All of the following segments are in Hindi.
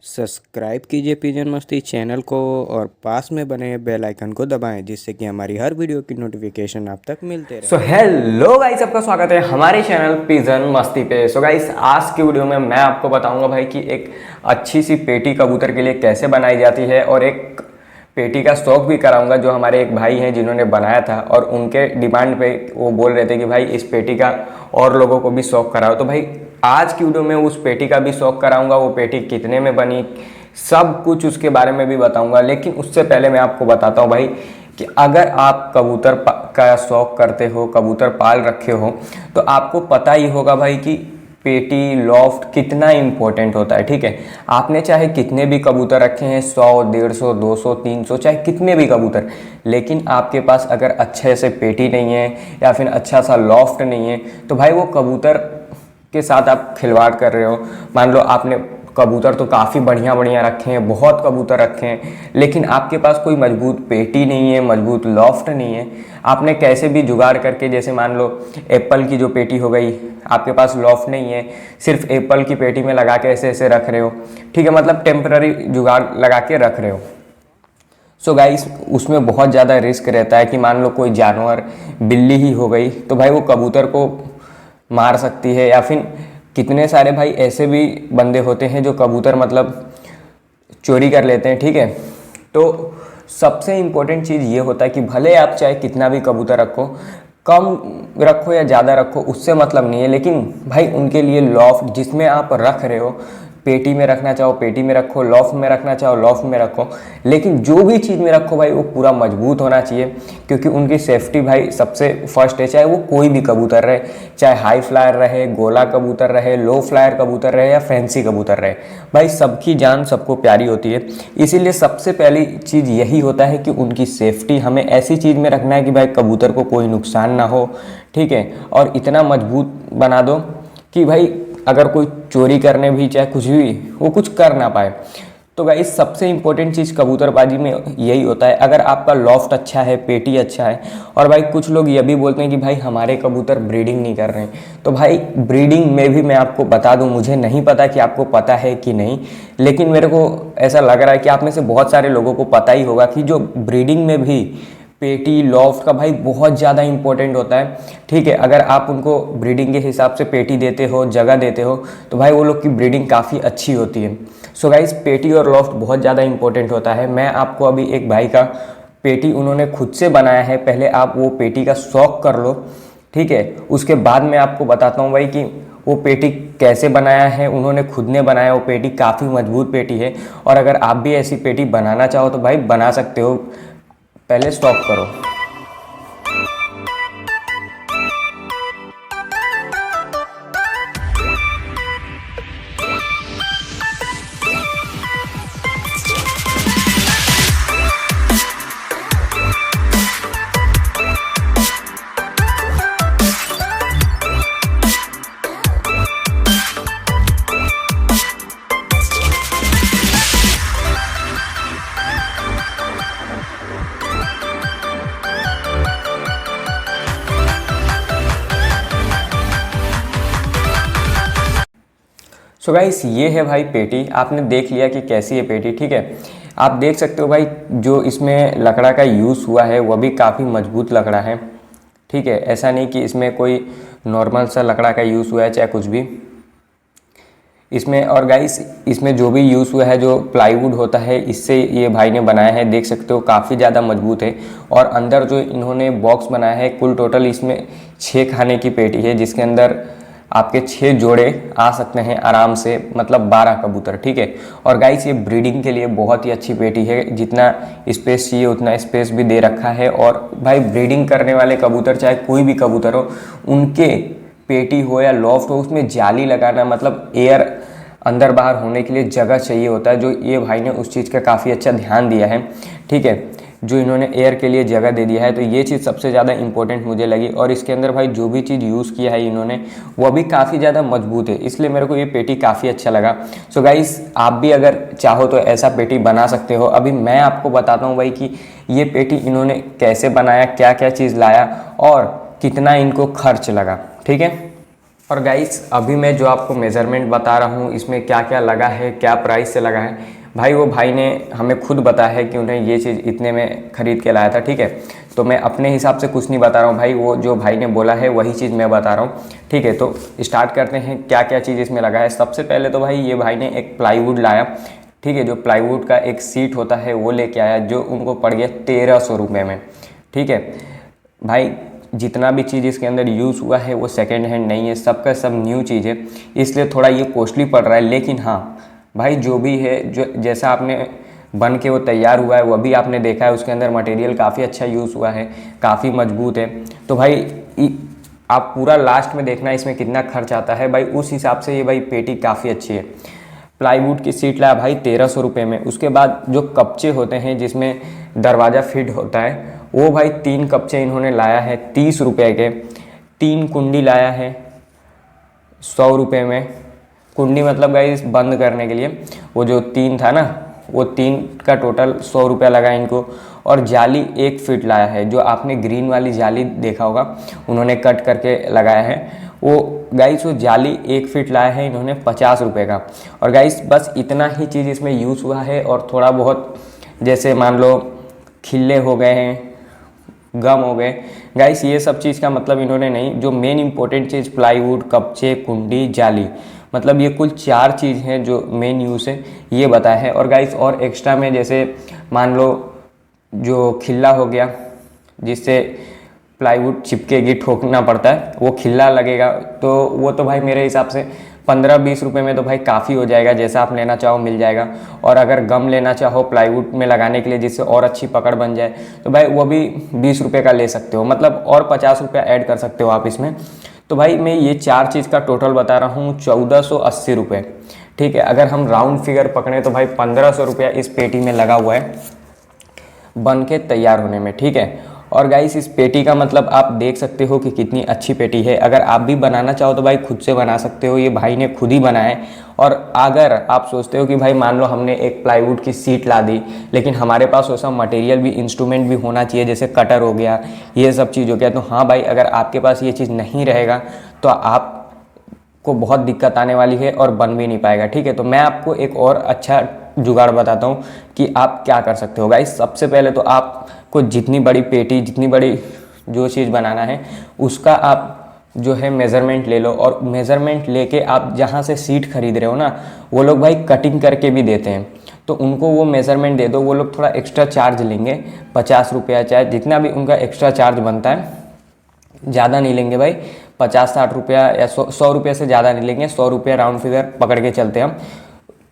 सब्सक्राइब कीजिए पिजन मस्ती चैनल को और पास में बने बेल आइकन को दबाएं जिससे कि हमारी हर वीडियो की नोटिफिकेशन आप तक मिलते रहे। सो हेलो गाइस, आपका स्वागत है हमारे चैनल पिजन मस्ती पे। सो गाइस, आज की वीडियो में मैं आपको बताऊंगा भाई कि एक अच्छी सी पेटी कबूतर के लिए कैसे बनाई जाती है, और एक पेटी का शौक भी कराऊंगा जो हमारे एक भाई हैं जिन्होंने बनाया था, और उनके डिमांड पे वो बोल रहे थे कि भाई इस पेटी का और लोगों को भी शौक कराओ। तो भाई आज की वीडियो में उस पेटी का भी शौक कराऊंगा, वो पेटी कितने में बनी, सब कुछ उसके बारे में भी बताऊंगा। लेकिन उससे पहले मैं आपको बताता हूँ भाई कि अगर आप कबूतर का शौक करते हो, कबूतर पाल रखे हो, तो आपको पता ही होगा भाई कि पेटी लॉफ्ट कितना इम्पोर्टेंट होता है। ठीक है, आपने चाहे कितने भी कबूतर रखे हैं, 100, 150, 200, 300, चाहे कितने भी कबूतर, लेकिन आपके पास अगर अच्छे से पेटी नहीं है या फिर अच्छा सा लॉफ्ट नहीं है, तो भाई वो कबूतर के साथ आप खिलवाड़ कर रहे हो। मान लो आपने कबूतर तो काफ़ी बढ़िया बढ़िया रखे हैं, बहुत कबूतर रखे हैं, लेकिन आपके पास कोई मजबूत पेटी नहीं है, मजबूत लॉफ्ट नहीं है। आपने कैसे भी जुगाड़ करके, जैसे मान लो एप्पल की जो पेटी हो गई, आपके पास लॉफ्ट नहीं है, सिर्फ एप्पल की पेटी में लगा के ऐसे ऐसे रख रहे हो। ठीक है, मतलब टेम्पररी जुगाड़ लगा के रख रहे हो। सो गाइस, उसमें बहुत ज़्यादा रिस्क रहता है कि मान लो कोई जानवर, बिल्ली ही हो गई, तो भाई वो कबूतर को मार सकती है, या फिर कितने सारे भाई ऐसे भी बंदे होते हैं जो कबूतर मतलब चोरी कर लेते हैं। ठीक है, तो सबसे इम्पोर्टेंट चीज़ ये होता है कि भले आप चाहे कितना भी कबूतर रखो, कम रखो या ज़्यादा रखो, उससे मतलब नहीं है, लेकिन भाई उनके लिए लॉफ्ट जिसमें आप रख रहे हो, पेटी में रखना चाहो पेटी में रखो, लॉफ्ट में रखना चाहो लॉफ्ट में रखो, लेकिन जो भी चीज़ में रखो भाई वो पूरा मजबूत होना चाहिए, क्योंकि उनकी सेफ्टी भाई सबसे फर्स्ट है। चाहे वो कोई भी कबूतर रहे, चाहे हाई फ्लायर रहे, गोला कबूतर रहे, लो फ्लायर कबूतर रहे या फैंसी कबूतर रहे, भाई सबकी जान सबको प्यारी होती है। इसीलिए सबसे पहली चीज़ यही होता है कि उनकी सेफ्टी। हमें ऐसी चीज़ में रखना है कि भाई कबूतर को कोई नुकसान ना हो। ठीक है, और इतना मजबूत बना दो कि भाई अगर कोई चोरी करने भी चाहे कुछ भी, वो कुछ कर ना पाए। तो गाइस, सबसे इंपॉर्टेंट चीज़ कबूतरबाजी में यही होता है। अगर आपका लॉफ्ट अच्छा है, पेटी अच्छा है, और भाई कुछ लोग ये भी बोलते हैं कि भाई हमारे कबूतर ब्रीडिंग नहीं कर रहे हैं, तो भाई ब्रीडिंग में भी मैं आपको बता दूं, मुझे नहीं पता कि आपको पता है कि नहीं, लेकिन मेरे को ऐसा लग रहा है कि आप में से बहुत सारे लोगों को पता ही होगा कि जो ब्रीडिंग में भी पेटी लॉफ्ट का भाई बहुत ज़्यादा इंपॉर्टेंट होता है। ठीक है, अगर आप उनको ब्रीडिंग के हिसाब से पेटी देते हो, जगह देते हो, तो भाई वो लोग की ब्रीडिंग काफ़ी अच्छी होती है। सो गाइस, पेटी और लॉफ्ट बहुत ज़्यादा इंपॉर्टेंट होता है। मैं आपको अभी एक भाई का पेटी उन्होंने खुद से बनाया है, पहले आप वो पेटी का शौक कर लो। ठीक है, उसके बाद मैं आपको बताता हूँ भाई कि वो पेटी कैसे बनाया है। उन्होंने खुद ने बनाया, वो पेटी काफ़ी मजबूत पेटी है, और अगर आप भी ऐसी पेटी बनाना चाहो तो भाई बना सकते हो। पहले स्टॉप करो। सो गाइस, ये है भाई पेटी। आपने देख लिया कि कैसी है पेटी। ठीक है, आप देख सकते हो भाई जो इसमें लकड़ा का यूज़ हुआ है वो भी काफ़ी मजबूत लकड़ा है। ठीक है, ऐसा नहीं कि इसमें कोई नॉर्मल सा लकड़ा का यूज़ हुआ है चाहे कुछ भी इसमें। और गाइस, इसमें जो भी यूज़ हुआ है, जो प्लाईवुड होता है, इससे ये भाई ने बनाया है। देख सकते हो काफ़ी ज़्यादा मजबूत है। और अंदर जो इन्होंने बॉक्स बनाया है, कुल टोटल इसमें 6 खाने की पेटी है, जिसके अंदर आपके 6 जोड़े आ सकते हैं आराम से, मतलब 12 कबूतर। ठीक है, और गाइस ये ब्रीडिंग के लिए बहुत ही अच्छी पेटी है। जितना स्पेस चाहिए उतना स्पेस भी दे रखा है। और भाई ब्रीडिंग करने वाले कबूतर, चाहे कोई भी कबूतर हो, उनके पेटी हो या लॉफ्ट हो, उसमें जाली लगाना, मतलब एयर अंदर बाहर होने के लिए जगह चाहिए होता है, जो ये भाई ने उस चीज़ का काफ़ी अच्छा ध्यान दिया है। ठीक है, जो इन्होंने एयर के लिए जगह दे दिया है, तो ये चीज़ सबसे ज़्यादा इंपॉर्टेंट मुझे लगी। और इसके अंदर भाई जो भी चीज़ यूज़ किया है इन्होंने, वो भी काफ़ी ज़्यादा मजबूत है, इसलिए मेरे को ये पेटी काफ़ी अच्छा लगा। सो गाइस, आप भी अगर चाहो तो ऐसा पेटी बना सकते हो। अभी मैं आपको बताता हूँ भाई कि ये पेटी इन्होंने कैसे बनाया, क्या क्या चीज़ लाया और कितना इनको खर्च लगा। ठीक है, और गाइस अभी मैं जो आपको मेज़रमेंट बता रहा हूँ इसमें क्या क्या लगा है, क्या प्राइस से लगा है, भाई वो भाई ने हमें खुद बताया है कि उन्हें ये चीज़ इतने में ख़रीद के लाया था, ठीक है। तो मैं अपने हिसाब से कुछ नहीं बता रहा हूँ भाई, वो जो भाई ने बोला है वही चीज़ मैं बता रहा हूँ, ठीक है। तो स्टार्ट करते हैं क्या क्या चीज़ इसमें लगा है। सबसे पहले तो भाई ये भाई ने एक प्लाईवुड लाया, ठीक है। जो प्लाईवुड का एक सीट होता है वो लेके आया, जो उनको पड़ गया 1300 रुपये में, ठीक है। भाई जितना भी चीज़ इसके अंदर यूज़ हुआ है वो सेकेंड हैंड नहीं है, सबका सब न्यू चीज़ है, इसलिए थोड़ा ये कॉस्टली पड़ रहा है। लेकिन हाँ भाई जो भी है, जो जैसा आपने बन के वो तैयार हुआ है वो भी आपने देखा है, उसके अंदर मटेरियल काफ़ी अच्छा यूज़ हुआ है, काफ़ी मजबूत है। तो भाई आप पूरा लास्ट में देखना इसमें कितना खर्च आता है भाई, उस हिसाब से ये भाई पेटी काफ़ी अच्छी है। प्लाईवुड की सीट लाया भाई 1300 रुपये में। उसके बाद जो कपचे होते हैं जिसमें दरवाज़ा फिट होता है वो भाई 3 कपचे इन्होंने लाया है 30 रुपये के। 3 कुंडी लाया है 100 रुपये में। कुंडी मतलब गाइस बंद करने के लिए, वो जो 3 था ना, वो 3 का टोटल 100 रुपया लगा इनको। और जाली 1 फीट लाया है, जो आपने ग्रीन वाली जाली देखा होगा उन्होंने कट करके लगाया है, वो गाइस वो जाली 1 फीट लाया है इन्होंने 50 रुपये का। और गाइस बस इतना ही चीज़ इसमें यूज़ हुआ है। और थोड़ा बहुत जैसे मान लो खिल्ले हो गए हैं, गम हो गए, गाइस ये सब चीज़ का मतलब इन्होंने नहीं, जो मेन इंपॉर्टेंट चीज़ प्लाईवुड, कपचे, कुंडी, जाली, मतलब ये कुल 4 चीज़ हैं जो मेन यूज़ है ये बताया है। और गाइस और एक्स्ट्रा में जैसे मान लो जो खिल्ला हो गया जिससे प्लाईवुड चिपकेगी, ठोकना पड़ता है, वो खिल्ला लगेगा, तो वो तो भाई मेरे हिसाब से 15-20 रुपये में तो भाई काफ़ी हो जाएगा, जैसा आप लेना चाहो मिल जाएगा। और अगर गम लेना चाहो प्लाईवुड में लगाने के लिए जिससे और अच्छी पकड़ बन जाए तो भाई वो भी 20 रुपये का ले सकते हो, मतलब और 50 रुपया ऐड कर सकते हो आप इसमें। तो भाई मैं ये 4 चीज़ का टोटल बता रहा हूँ 1480 रुपये, ठीक है। अगर हम राउंड फिगर पकड़ें तो भाई 1500 रुपया इस पेटी में लगा हुआ है बन के तैयार होने में, ठीक है। और गाइस इस पेटी का मतलब आप देख सकते हो कि कितनी अच्छी पेटी है। अगर आप भी बनाना चाहो तो भाई खुद से बना सकते हो, ये भाई ने खुद ही बनाया है। और अगर आप सोचते हो कि भाई मान लो हमने एक प्लाईवुड की सीट ला दी, लेकिन हमारे पास वैसा मटेरियल भी, इंस्ट्रूमेंट भी होना चाहिए, जैसे कटर हो गया, ये सब चीज़ हो गया, तो हाँ भाई अगर आपके पास ये चीज़ नहीं रहेगा तो आप को बहुत दिक्कत आने वाली है और बन भी नहीं पाएगा, ठीक है। तो मैं आपको एक और अच्छा जुगाड़ बताता हूँ कि आप क्या कर सकते हो गाइस। सबसे पहले तो आपको जितनी बड़ी पेटी, जितनी बड़ी जो चीज़ बनाना है उसका आप जो है मेज़रमेंट ले लो। और मेज़रमेंट लेके आप जहाँ से सीट खरीद रहे हो ना, वो लोग भाई कटिंग करके भी देते हैं, तो उनको वो मेज़रमेंट दे दो, वो लोग थोड़ा एक्स्ट्रा चार्ज लेंगे, 50 रुपया चाहे जितना भी उनका एक्स्ट्रा चार्ज बनता है, ज़्यादा नहीं लेंगे भाई, 50-60 रुपया या 100 रुपये से ज़्यादा नहीं लेंगे, 100 रुपया राउंड फिगर पकड़ के चलते हम।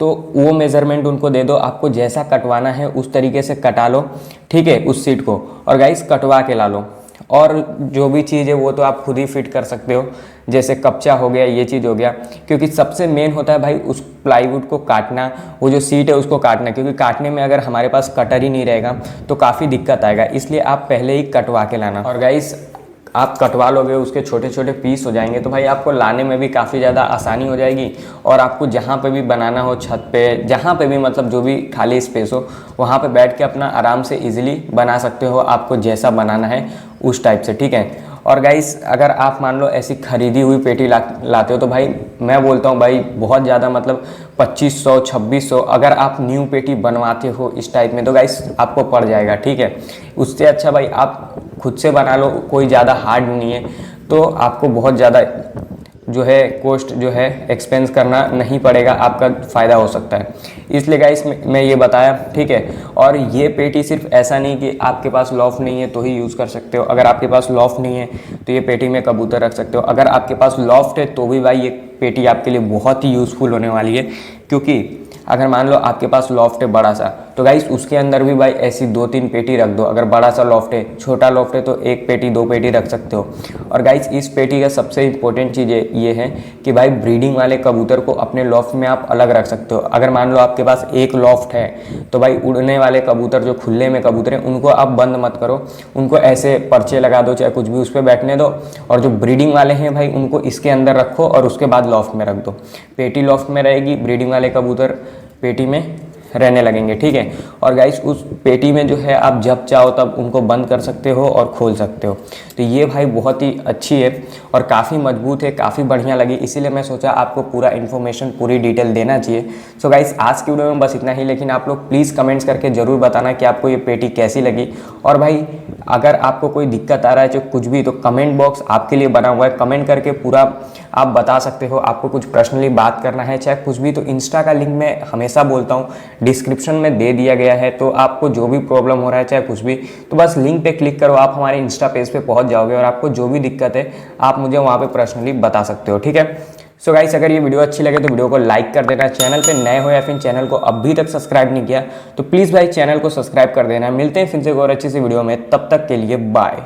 तो वो मेज़रमेंट उनको दे दो, आपको जैसा कटवाना है उस तरीके से कटा लो, ठीक है, उस सीट को, और गाइस कटवा के ला लो। और जो भी चीज़ है वो तो आप खुद ही फिट कर सकते हो, जैसे कपचा हो गया, ये चीज़ हो गया, क्योंकि सबसे मेन होता है भाई उस प्लाईवुड को काटना, वो जो सीट है उसको काटना, क्योंकि काटने में अगर हमारे पास कटर ही नहीं रहेगा तो काफ़ी दिक्कत आएगा, इसलिए आप पहले ही कटवा के लाना। और गाइस आप कटवा लोगे, उसके छोटे छोटे पीस हो जाएंगे, तो भाई आपको लाने में भी काफ़ी ज़्यादा आसानी हो जाएगी। और आपको जहाँ पे भी बनाना हो, छत पे, जहाँ पे भी, मतलब जो भी खाली स्पेस हो, वहाँ पे बैठ के अपना आराम से इजीली बना सकते हो, आपको जैसा बनाना है उस टाइप से, ठीक है। और गाइस अगर आप मान लो ऐसी खरीदी हुई पेटी लाते हो तो भाई मैं बोलता हूँ भाई बहुत ज़्यादा, मतलब 2500-2600, अगर आप न्यू पेटी बनवाते हो इस टाइप में तो गाइस आपको पड़ जाएगा, ठीक है। उससे अच्छा भाई आप खुद से बना लो, कोई ज़्यादा हार्ड नहीं है, तो आपको बहुत ज़्यादा जो है कॉस्ट जो है एक्सपेंस करना नहीं पड़ेगा, आपका फ़ायदा हो सकता है, इसलिए गाइस मैं ये बताया, ठीक है। और ये पेटी सिर्फ ऐसा नहीं कि आपके पास लॉफ्ट नहीं है तो ही यूज़ कर सकते हो, अगर आपके पास लॉफ्ट नहीं है तो ये पेटी में कबूतर रख सकते हो, अगर आपके पास लॉफ्ट है तो भी भाई ये पेटी आपके लिए बहुत ही यूज़फुल होने वाली है। क्योंकि अगर मान लो आपके पास लॉफ्ट है बड़ा सा, तो गाइस उसके अंदर भी भाई ऐसी 2-3 पेटी रख दो। अगर बड़ा सा लॉफ्ट है, छोटा लॉफ्ट है तो 1 पेटी 2 पेटी रख सकते हो। और गाइस इस पेटी का सबसे इंपॉर्टेंट चीज़ ये है कि भाई ब्रीडिंग वाले कबूतर को अपने लॉफ्ट में आप अलग रख सकते हो। अगर मान लो आपके पास एक लॉफ्ट है तो भाई उड़ने वाले कबूतर, जो खुले में कबूतर हैं, उनको आप बंद मत करो, उनको ऐसे पर्चे लगा दो, चाहे कुछ भी उस पर बैठने दो। और जो ब्रीडिंग वाले हैं भाई उनको इसके अंदर रखो और उसके बाद लॉफ्ट में रख दो। पेटी लॉफ्ट में रहेगी, ब्रीडिंग वाले कबूतर पेटी में, रहने लगेंगे, ठीक है। और गाइस उस पेटी में जो है आप जब चाहो तब उनको बंद कर सकते हो और खोल सकते हो। तो ये भाई बहुत ही अच्छी है और काफ़ी मजबूत है, काफ़ी बढ़िया लगी, इसीलिए मैं सोचा आपको पूरा इन्फॉर्मेशन, पूरी डिटेल देना चाहिए। सो गाइस आज की वीडियो में बस इतना ही, लेकिन आप लोग प्लीज़ कमेंट्स करके ज़रूर बताना कि आपको ये पेटी कैसी लगी। और भाई अगर आपको कोई दिक्कत आ रहा है चाहे कुछ भी, तो कमेंट बॉक्स आपके लिए बना हुआ है, कमेंट करके पूरा आप बता सकते हो। आपको कुछ पर्सनली बात करना है चाहे कुछ भी, तो इंस्टा का लिंक मैं हमेशा बोलता हूँ डिस्क्रिप्शन में दे दिया गया है। तो आपको जो भी प्रॉब्लम हो रहा है चाहे कुछ भी, तो बस लिंक पे क्लिक करो, आप हमारे इंस्टा पेज पे पहुंच जाओगे और आपको जो भी दिक्कत है आप मुझे वहाँ पे पर्सनली बता सकते हो, ठीक है। सो गाइस अगर ये वीडियो अच्छी लगे तो वीडियो को लाइक कर देना, चैनल पे नए हो या फिर चैनल को अभी तक सब्सक्राइब नहीं किया तो प्लीज़ भाई चैनल को सब्सक्राइब कर देना। मिलते हैं फिर से एक और अच्छी सी वीडियो में, तब तक के लिए बाय।